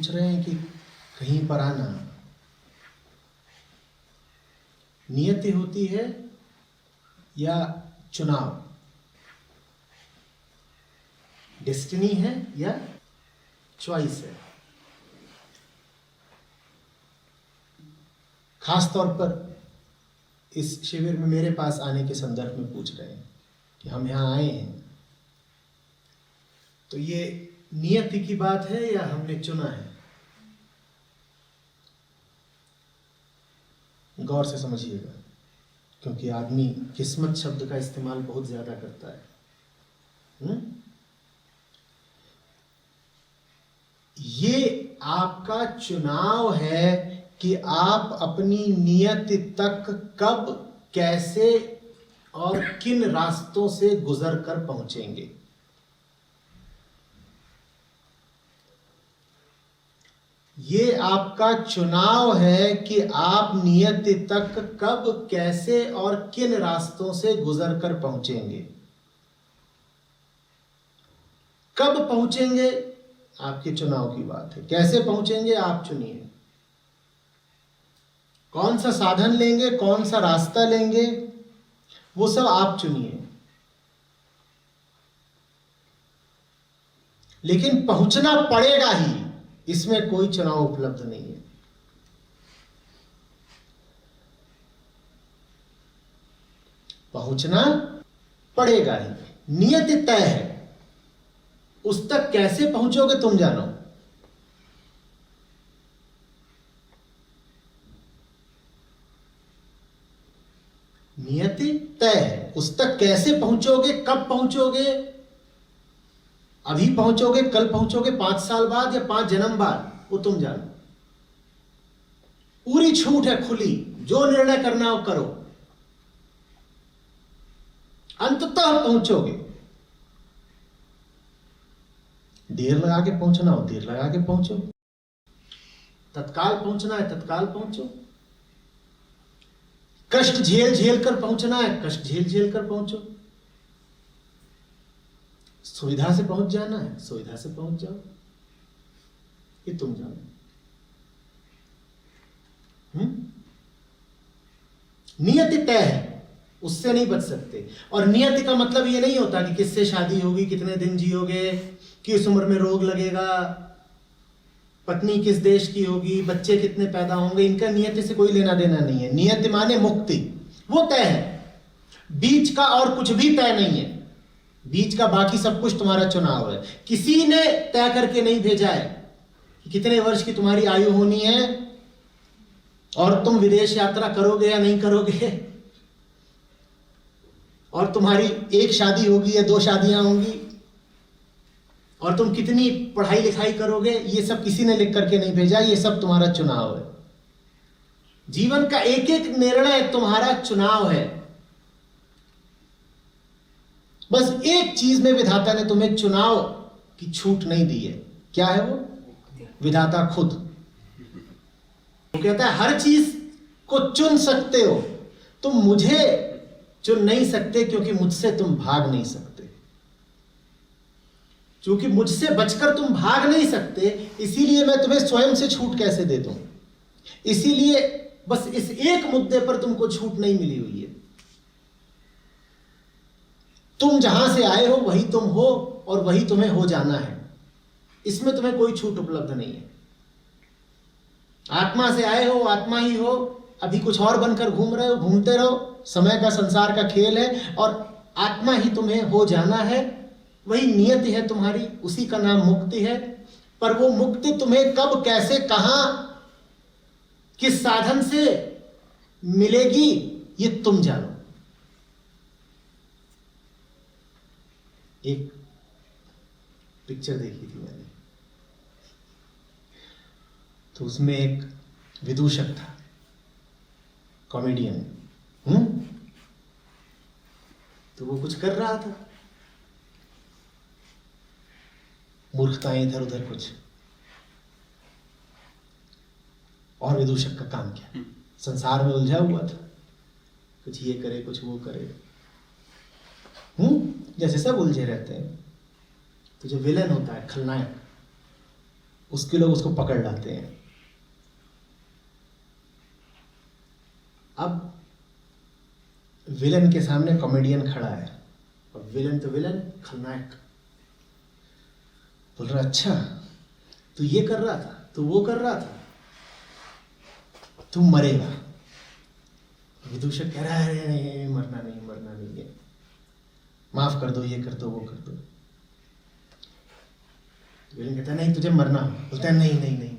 पूछ रहे हैं कि कहीं पर आना नियति होती है या चुनाव, डेस्टिनी है या चॉइस है। खास तौर पर इस शिविर में मेरे पास आने के संदर्भ में पूछ रहे हैं कि हम यहाँ आए हैं तो ये नियति की बात है या हमने चुना है। गौर से समझिएगा, क्योंकि आदमी किस्मत शब्द का इस्तेमाल बहुत ज्यादा करता है। ये आपका चुनाव है कि आप अपनी नियति तक कब, कैसे और किन रास्तों से गुजर कर पहुंचेंगे। ये आपका चुनाव है कि आप नियति तक कब, कैसे और किन रास्तों से गुजर कर पहुंचेंगे। कब पहुंचेंगे आपके चुनाव की बात है, कैसे पहुंचेंगे आप चुनिए। कौन सा साधन लेंगे, कौन सा रास्ता लेंगे, वो सब आप चुनिए। लेकिन पहुंचना पड़ेगा ही, इसमें कोई चुनाव उपलब्ध नहीं है। पहुंचना पड़ेगा ही, नियत तय है। उस तक कैसे पहुंचोगे तुम जानो। नियति तय है, उस तक कैसे पहुंचोगे, कब पहुंचोगे, अभी पहुंचोगे, कल पहुंचोगे, 5 साल बाद या 5 जन्म बाद, वो तुम जानो। पूरी छूट है खुली, जो निर्णय करना हो करो, अंततः पहुंचोगे। देर लगा के पहुंचना हो देर लगा के पहुंचो, तत्काल पहुंचना है तत्काल पहुंचो, कष्ट झेल झेल कर पहुंचना है कष्ट झेल झेल कर पहुंचो, सुविधा से पहुंच जाना है सुविधा से पहुंच जाओ, ये तुम जानो। नियति तय है, उससे नहीं बच सकते। और नियति का मतलब ये नहीं होता कि किससे शादी होगी, कितने दिन जियोगे, किस उम्र में रोग लगेगा, पत्नी किस देश की होगी, बच्चे कितने पैदा होंगे, इनका नियति से कोई लेना देना नहीं है। नियति माने मुक्ति, वो तय है। बीच का और कुछ भी तय नहीं है, बीच का बाकी सब कुछ तुम्हारा चुनाव है। किसी ने तय करके नहीं भेजा है कि कितने वर्ष की तुम्हारी आयु होनी है और तुम विदेश यात्रा करोगे या नहीं करोगे, और तुम्हारी 1 शादी होगी या 2 शादियां होंगी, और तुम कितनी पढ़ाई लिखाई करोगे, ये सब किसी ने लिख करके नहीं भेजा। ये सब तुम्हारा चुनाव है। जीवन का एक एक निर्णय तुम्हारा चुनाव है। बस एक चीज में विधाता ने तुम्हें चुनाव की छूट नहीं दी है। क्या है वो? विधाता खुद। वो कहता है हर चीज को चुन सकते हो, तुम मुझे चुन नहीं सकते, क्योंकि मुझसे तुम भाग नहीं सकते। क्योंकि मुझसे बचकर तुम भाग नहीं सकते, इसीलिए मैं तुम्हें स्वयं से छूट कैसे दे दूं। इसीलिए बस इस एक मुद्दे पर तुमको छूट नहीं मिली हुई है। तुम जहां से आए हो वही तुम हो और वही तुम्हें हो जाना है। इसमें तुम्हें कोई छूट उपलब्ध नहीं है। आत्मा से आए हो आत्मा ही हो, अभी कुछ और बनकर घूम रहे हो, घूमते रहो। समय का संसार का खेल है और आत्मा ही तुम्हें हो जाना है। वही नियति है तुम्हारी, उसी का नाम मुक्ति है। पर वो मुक्ति तुम्हें कब, कैसे, कहां, किस साधन से मिलेगी, ये तुम जानो। एक पिक्चर देखी थी मैंने, तो उसमें एक विदूषक था, कॉमेडियन। तो वो कुछ कर रहा था, मूर्खताएं इधर उधर कुछ, और विदूषक का काम क्या, संसार में उलझा हुआ था, कुछ ये करे कुछ वो करे, जैसे सब उलझे रहते हैं। तो जो विलन होता है, खलनायक, उसके लोग उसको पकड़ लाते हैं। अब विलन के सामने कॉमेडियन खड़ा है, और विलन तो विलन, खलनायक बोल रहा अच्छा तू ये कर रहा था, तू वो कर रहा था, तू मरेगा। विदूषक कह रहा है नहीं, मरना नहीं, मरना नहीं है, माफ कर दो, ये कर दो, वो कर दो। विलन कहता है नहीं तुझे मरना हो। बोलता है नहीं नहीं नहीं नहीं।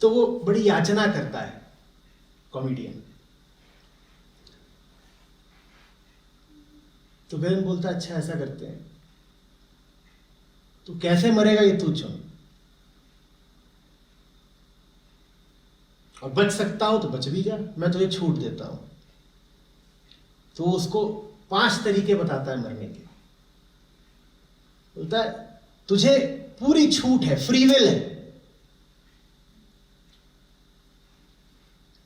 तो वो बड़ी याचना करता है कॉमेडियन। तो विलन बोलता है अच्छा ऐसा करते हैं, तू कैसे मरेगा ये तू चुन, और बच सकता हो तो बच भी जा, मैं तुझे छूट देता हूं। तो उसको 5 तरीके बताता है मरने के। बोलता है तुझे पूरी छूट है, फ्री विल है,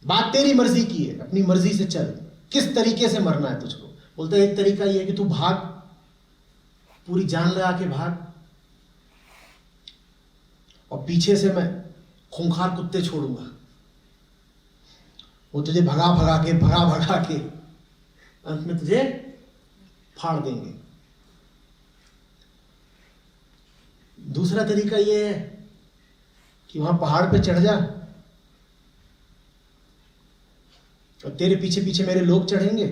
बात तेरी मर्जी की है, अपनी मर्जी से चल, किस तरीके से मरना है तुझको। बोलता है एक तरीका यह है कि तू भाग, पूरी जान लगा के भाग, और पीछे से मैं खूंखार कुत्ते छोड़ूंगा, वो तुझे भगा भगा के अंत में तुझे फाड़ देंगे। दूसरा तरीका यह है कि वहां पहाड़ पे चढ़ जा, और तेरे पीछे पीछे मेरे लोग चढ़ेंगे,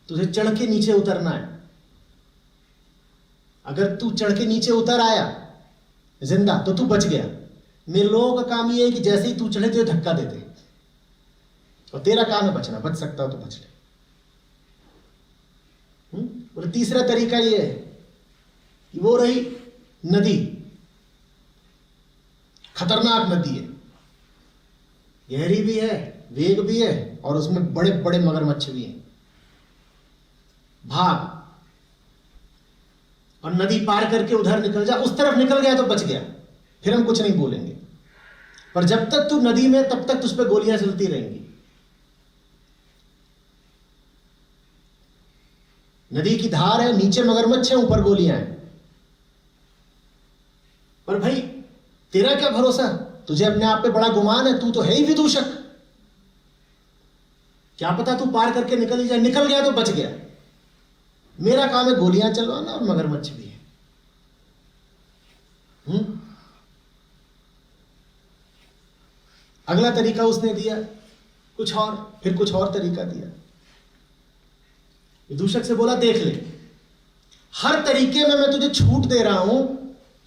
तुझे चढ़ के नीचे उतरना है। अगर तू चढ़ के नीचे उतर आया जिंदा तो तू बच गया। मेरे लोगों का काम यह है कि जैसे ही तू चढ़े तुझे धक्का देते, और तेरा काम है बचना, बच सकता हो तो बच ले। और तीसरा तरीका यह है कि वो रही नदी, खतरनाक नदी है, गहरी भी है, वेग भी है, और उसमें बड़े बड़े मगरमच्छ भी हैं। भाग, और नदी पार करके उधर निकल जा, उस तरफ निकल गया तो बच गया, फिर हम कुछ नहीं बोलेंगे। पर जब तक तू नदी में, तब तक तुझ पे गोलियां चलती रहेंगी। नदी की धार है, नीचे मगरमच्छ है, ऊपर गोलियां हैं। पर भाई तेरा क्या भरोसा, तुझे अपने आप पे बड़ा गुमान है, तू तो है ही विदूषक, क्या पता तू पार करके निकल ही जाए, निकल गया तो बच गया। मेरा काम है गोलियां चलवाना, और मगरमच्छ भी है। अगला तरीका उसने दिया कुछ और, फिर कुछ और तरीका दिया। विदूषक से बोला देख ले, हर तरीके में मैं तुझे छूट दे रहा हूं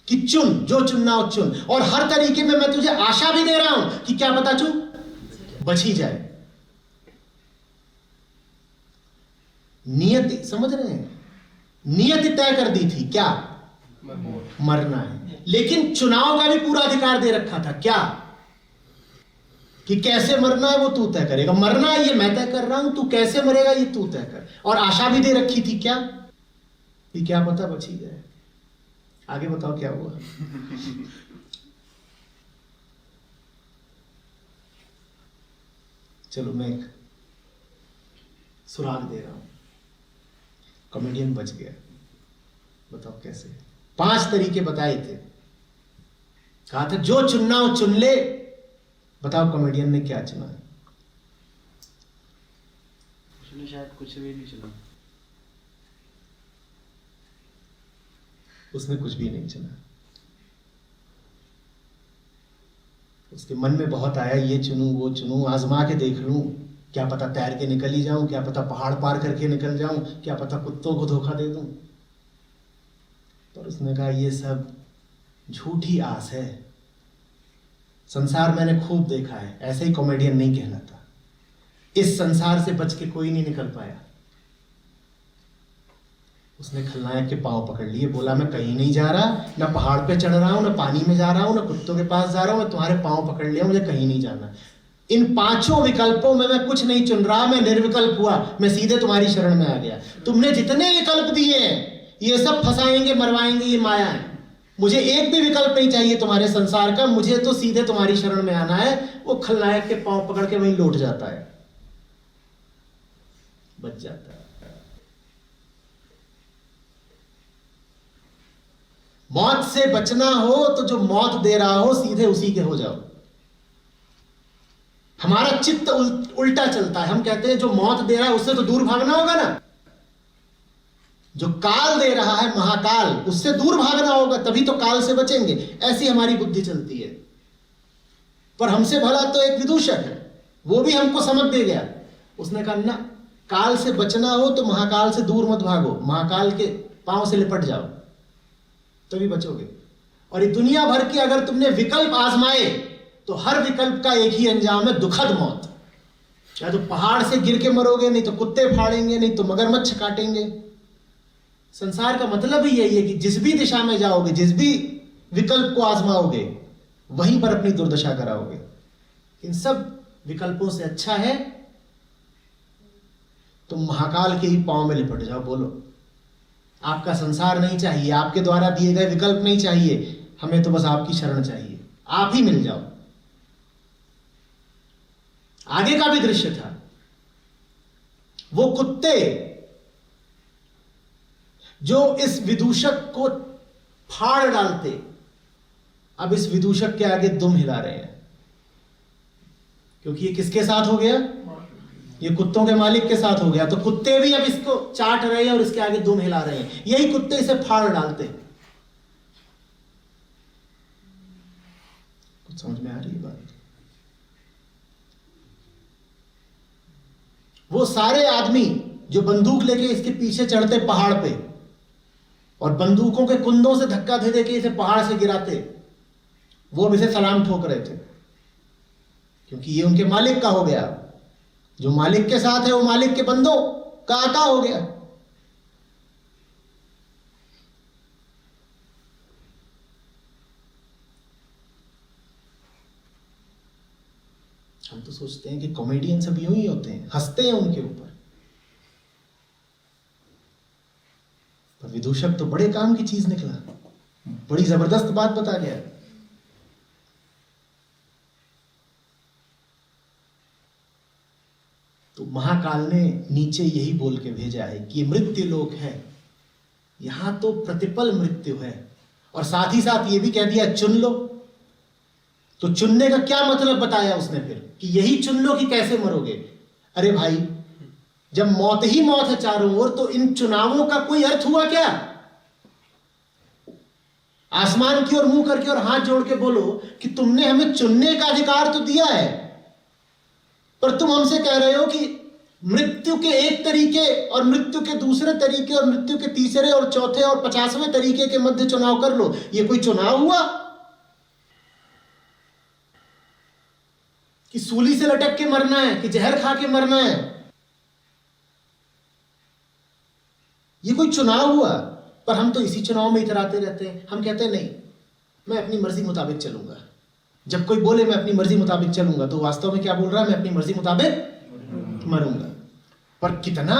कि चुन, जो चुनना हो चुन, और हर तरीके में मैं तुझे आशा भी दे रहा हूं कि क्या पता तू बच ही जाए। नियति, समझ रहे हैं, नियति तय कर दी थी क्या, मरना है, लेकिन चुनाव का भी पूरा अधिकार दे रखा था क्या, कि कैसे मरना है वो तू तय करेगा। मरना है ये मैं तय कर रहा हूं, तू कैसे मरेगा ये तू तय कर। और आशा भी दे रखी थी क्या, कि क्या पता बच ही जाए। आगे बताओ क्या हुआ। चलो मैं एक सुराग दे रहा हूं, कॉमेडियन बच गया। बताओ कैसे। 5 तरीके बताए थे, कहा था जो चुनना हो चुन ले। बताओ कॉमेडियन ने क्या चुना है। उसने शायद कुछ भी नहीं चुना। उसने कुछ भी नहीं चुना। उसके मन में बहुत आया, ये चुनूं वो चुनूं, आजमा के देख लूं, क्या पता तैर के निकल ही जाऊं, क्या पता पहाड़ पार करके निकल जाऊं, क्या पता कुत्तों को धोखा दे दूं। पर उसने कहा ये सब झूठी आस है, संसार मैंने खूब देखा है, ऐसे ही कॉमेडियन नहीं कहलाता। इस संसार से बच के कोई नहीं निकल पाया। उसने खलनायक के पांव पकड़ लिए, बोला मैं कहीं नहीं जा रहा, ना पहाड़ पे चढ़ रहा हूं, ना पानी में जा रहा हूं, ना कुत्तों के पास जा रहा हूं, मैं तुम्हारे पांव पकड़ लिया, मुझे कहीं नहीं जाना। इन 5 विकल्पों में मैं कुछ नहीं चुन रहा, मैं निर्विकल्प हुआ, मैं सीधे तुम्हारी शरण में आ गया। तुमने जितने विकल्प दिए हैं ये सब फंसाएंगे, मरवाएंगे, ये माया है। मुझे एक भी विकल्प नहीं चाहिए तुम्हारे संसार का, मुझे तो सीधे तुम्हारी शरण में आना है। वो खलनायक के पांव पकड़ के वहीं लौट जाता है, बच जाता है। मौत से बचना हो तो जो मौत दे रहा हो सीधे उसी के हो जाओ। हमारा चित्त उल्टा चलता है, हम कहते हैं जो मौत दे रहा है उससे तो दूर भागना होगा ना, जो काल दे रहा है महाकाल उससे दूर भागना होगा, तभी तो काल से बचेंगे। ऐसी हमारी बुद्धि चलती है। पर हमसे भला तो एक विदूषक है, वो भी हमको समझ दे गया। उसने कहा ना, काल से बचना हो तो महाकाल से दूर मत भागो, महाकाल के पांव से लिपट जाओ तभी बचोगे। और ये दुनिया भर के अगर तुमने विकल्प आजमाए तो हर विकल्प का एक ही अंजाम है, दुखद मौत। या तो पहाड़ से गिर के मरोगे, नहीं तो कुत्ते फाड़ेंगे, नहीं तो मगरमच्छ काटेंगे। संसार का मतलब ही यही है कि जिस भी दिशा में जाओगे, जिस भी विकल्प को आजमाओगे, वहीं पर अपनी दुर्दशा कराओगे। इन सब विकल्पों से अच्छा है तुम महाकाल के ही पांव में लिपट जाओ। बोलो, आपका संसार नहीं चाहिए, आपके द्वारा दिए गए विकल्प नहीं चाहिए, हमें तो बस आपकी शरण चाहिए, आप ही मिल जाओ। आगे का भी दृश्य था, वो कुत्ते जो इस विदूषक को फाड़ डालते, अब इस विदूषक के आगे दुम हिला रहे हैं। क्योंकि ये किसके साथ हो गया? ये कुत्तों के मालिक के साथ हो गया। तो कुत्ते भी अब इसको चाट रहे हैं और इसके आगे दुम हिला रहे हैं। यही कुत्ते इसे फाड़ डालते। कुछ समझ में आ रही है बात? वो सारे आदमी जो बंदूक लेके इसके पीछे चढ़ते पहाड़ पे और बंदूकों के कुंदों से धक्का दे दे के इसे पहाड़ से गिराते, वो अब इसे सलाम ठोक रहे थे। क्योंकि ये उनके मालिक का हो गया। जो मालिक के साथ है वो मालिक के बंदों का आका हो गया। हम तो सोचते हैं कि कॉमेडियन सब यूं ही होते हैं, हंसते हैं उनके ऊपर। पर विदूषक तो बड़े काम की चीज निकला, बड़ी जबरदस्त बात बता गया। तो महाकाल ने नीचे यही बोल के भेजा है कि ये मृत्यु लोक है, यहां तो प्रतिपल मृत्यु है। और साथ ही साथ ये भी कह दिया चुन लो। तो चुनने का क्या मतलब बताया उसने फिर, कि यही चुन लो कि कैसे मरोगे। अरे भाई, जब मौत ही मौत है चारों ओर, तो इन चुनावों का कोई अर्थ हुआ क्या? आसमान की ओर मुंह करके और हाथ जोड़ के बोलो कि तुमने हमें चुनने का अधिकार तो दिया है, पर तुम हमसे कह रहे हो कि मृत्यु के एक तरीके और मृत्यु के दूसरे तरीके और मृत्यु के तीसरे और चौथे और 50वें तरीके के मध्य चुनाव कर लो। ये कोई चुनाव हुआ कि सूली से लटक के मरना है कि जहर खा के मरना है? ये कोई चुनाव हुआ? पर हम तो इसी चुनाव में इतराते रहते हैं। हम कहते हैं नहीं, मैं अपनी मर्जी मुताबिक चलूंगा। जब कोई बोले मैं अपनी मर्जी मुताबिक चलूंगा, तो वास्तव में क्या बोल रहा है? मैं अपनी मर्जी मुताबिक मरूंगा। पर कितना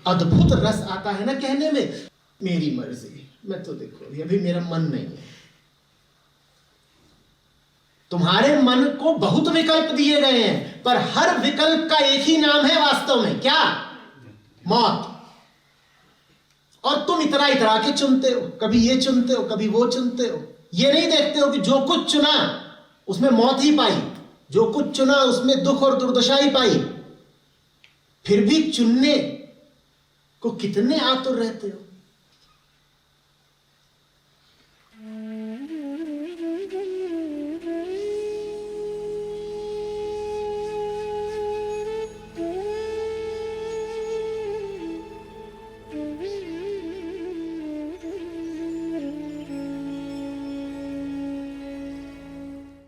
अद्भुत रस आता है ना कहने में, मेरी मर्जी। मैं तो देखो अभी मेरा मन नहीं है। तुम्हारे मन को बहुत विकल्प दिए गए हैं, पर हर विकल्प का एक ही नाम है वास्तव में, क्या? मौत। और तुम इतरा इतरा के चुनते हो, कभी ये चुनते हो, कभी वो चुनते हो। ये नहीं देखते हो कि जो कुछ चुना उसमें मौत ही पाई, जो कुछ चुना उसमें दुख और दुर्दशा ही पाई। फिर भी चुनने को कितने आतुर रहते हो।